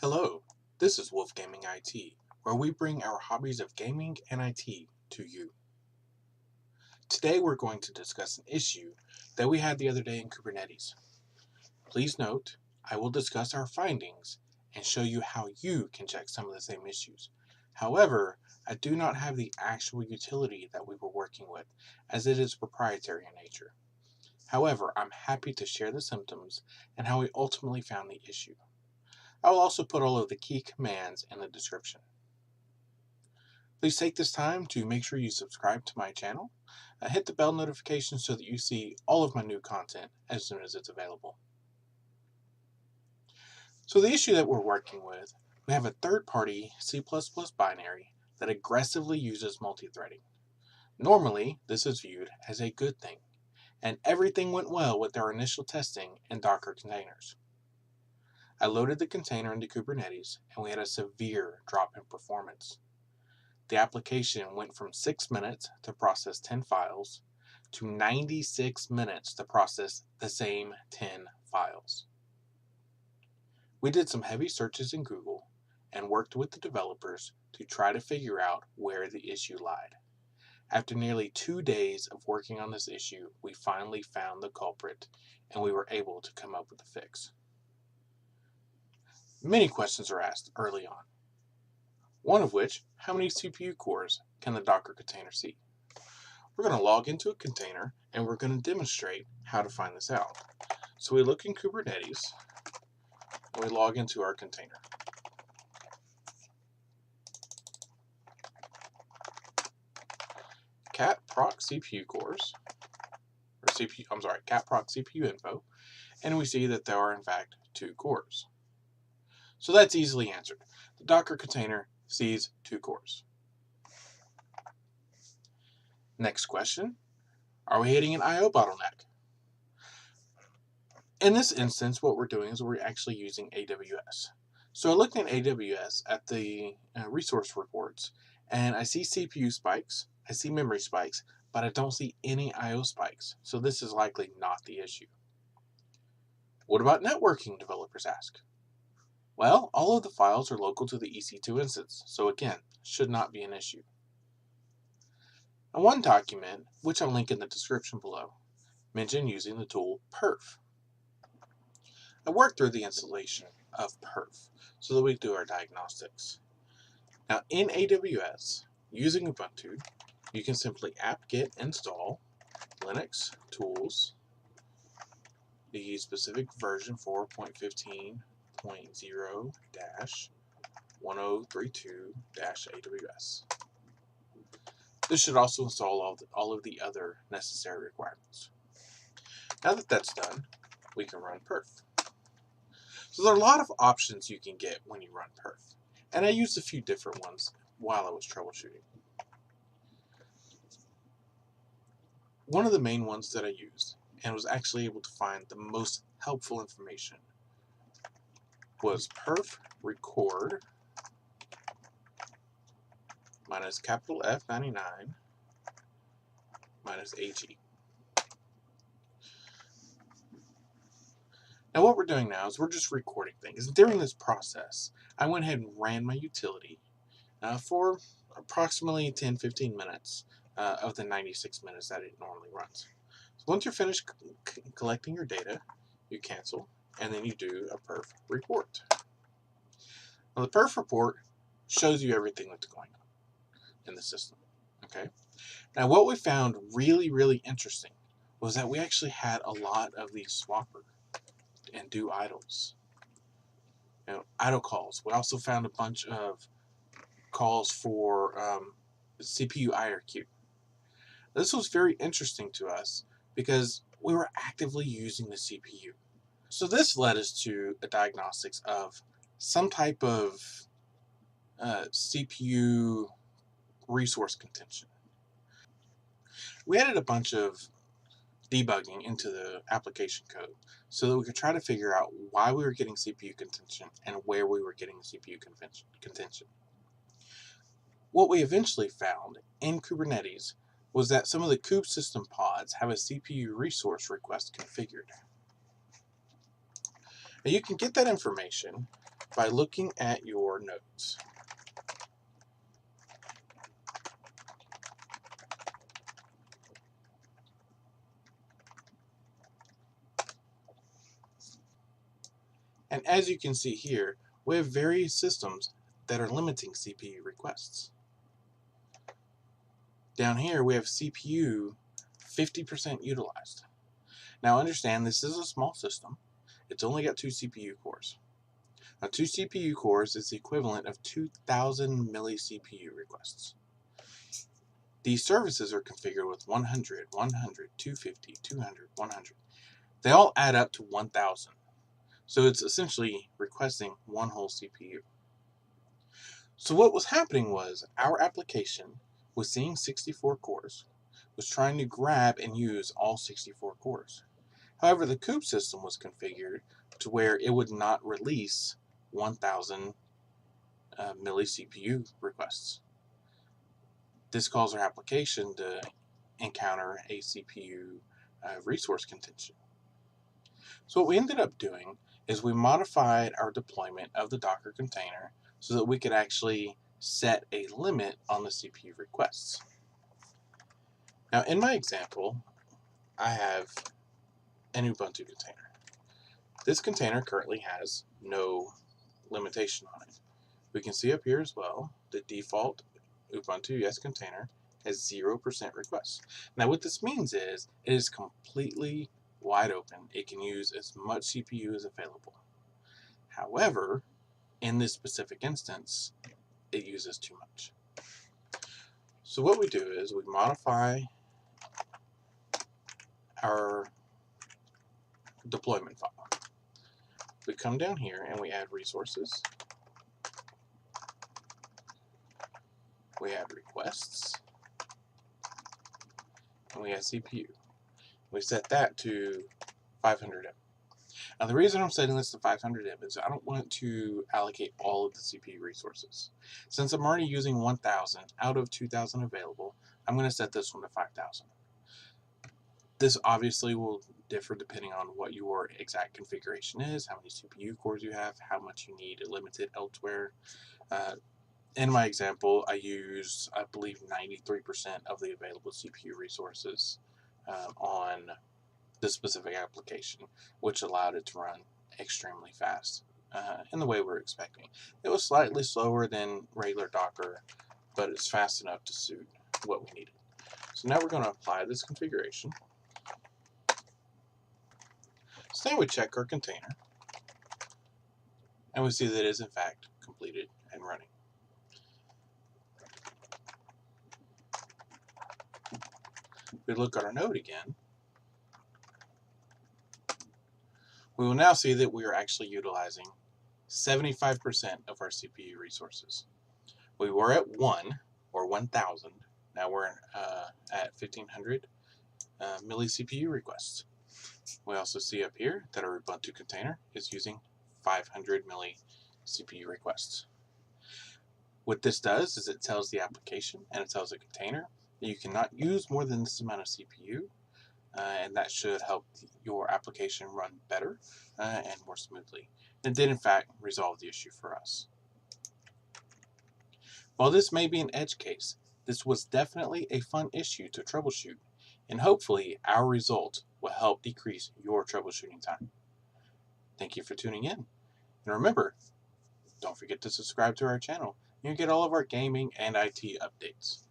Hello, this is Wolf Gaming IT, where we bring our hobbies of gaming and IT to you. Today we're going to discuss an issue that we had the other day in Kubernetes. Please note, I will discuss our findings and show you how you can check some of the same issues. However, I do not have the actual utility that we were working with, as it is proprietary in nature. However, I'm happy to share the symptoms and how we ultimately found the issue. I will also put all of the key commands in the description. Please take this time to make sure you subscribe to my channel. Hit the bell notification so that you see all of my new content as soon as it's available. So the issue that we're working with, we have a third-party C++ binary that aggressively uses multithreading. Normally, this is viewed as a good thing, and everything went well with our initial testing in Docker containers. I loaded the container into Kubernetes, and we had a severe drop in performance. The application went from 6 minutes to process 10 files to 96 minutes to process the same 10 files. We did some heavy searches in Google and worked with the developers to try to figure out where the issue lied. After nearly 2 days of working on this issue, we finally found the culprit and we were able to come up with a fix. Many questions are asked early on. One of which, how many CPU cores can the Docker container see? We're going to log into a container and we're going to demonstrate how to find this out. So we look in Kubernetes and we log into our container. cat proc CPU cores, cat proc CPU info, and we see that there are in fact 2 cores. So that's easily answered. The Docker container sees 2 cores. Next question, are we hitting an I/O bottleneck? In this instance, what we're doing is we're actually using AWS. So I looked at AWS at the resource reports, and I see CPU spikes, I see memory spikes, but I don't see any I/O spikes. So this is likely not the issue. What about networking, developers ask? Well, all of the files are local to the EC2 instance, so again, should not be an issue. Now, one document, which I'll link in the description below, mentioned using the tool Perf. I worked through the installation of Perf so that we do our diagnostics. Now in AWS, using Ubuntu, you can simply apt-get install Linux tools, the specific version 4.15.0-1032-AWS. This should also install all of the other necessary requirements. Now that that's done, we can run Perf. So there are a lot of options you can get when you run Perf, and I used a few different ones while I was troubleshooting. One of the main ones that I used, and was actually able to find the most helpful information, was perf record minus capital F99 minus AG. Now what we're doing now is we're just recording things. During this process, I went ahead and ran my utility for approximately 10-15 minutes of the 96 minutes that it normally runs. So once you're finished collecting your data, you cancel, and then you do a perf report. Now the perf report shows you everything that's going on in the system. Okay. Now what we found really interesting was that we actually had a lot of these swapper and do idles. Idle calls. We also found a bunch of calls for CPU IRQ. This was very interesting to us because we were actively using the CPU. So this led us to a diagnostics of some type of CPU resource contention. We added a bunch of debugging into the application code so that we could try to figure out why we were getting CPU contention and where we were getting CPU contention. What we eventually found in Kubernetes was that some of the kube system pods have a CPU resource request configured. Now you can get that information by looking at your notes. And as you can see here, we have various systems that are limiting CPU requests. Down here we have CPU 50% utilized. Now understand, this is a small system. It's only got 2 CPU cores. Now 2 CPU cores is the equivalent of 2,000 milli CPU requests. These services are configured with 100, 100, 250, 200, 100. They all add up to 1,000. So it's essentially requesting one whole CPU. So what was happening was our application was seeing 64 cores, was trying to grab and use all 64 cores. However, the kube system was configured to where it would not release 1,000 milli CPU requests. This caused our application to encounter a CPU resource contention. So what we ended up doing is we modified our deployment of the Docker container so that we could actually set a limit on the CPU requests. Now in my example, I have an Ubuntu container. This container currently has no limitation on it. We can see up here as well, the default Ubuntu ES container has 0% requests. Now what this means is it is completely wide open. It can use as much CPU as available. However, in this specific instance, it uses too much. So what we do is we modify our deployment file. We come down here and we add resources. We add requests. And we add CPU. We set that to 500 M. Now the reason I'm setting this to 500 M is I don't want to allocate all of the CPU resources. Since I'm already using 1,000 out of 2,000 available, I'm going to set this one to 5,000. This obviously will differ depending on what your exact configuration is, how many CPU cores you have, how much you need limited elsewhere. In my example, I used, I believe, 93% of the available CPU resources on this specific application, which allowed it to run extremely fast in the way we're expecting. It was slightly slower than regular Docker, but it's fast enough to suit what we needed. So now we're going to apply this configuration. So now we check our container, and we see that it is in fact completed and running. If we look at our node again, we will now see that we are actually utilizing 75% of our CPU resources. We were at 1 or 1,000. Now we're at 1,500 milli CPU requests. We also see up here that our Ubuntu container is using 500 milli CPU requests. What this does is it tells the application and it tells the container that you cannot use more than this amount of CPU, and that should help your application run better and more smoothly. It did in fact resolve the issue for us. While this may be an edge case, this was definitely a fun issue to troubleshoot, and hopefully our result will help decrease your troubleshooting time. Thank you for tuning in, and remember, don't forget to subscribe to our channel. You get all of our gaming and IT updates.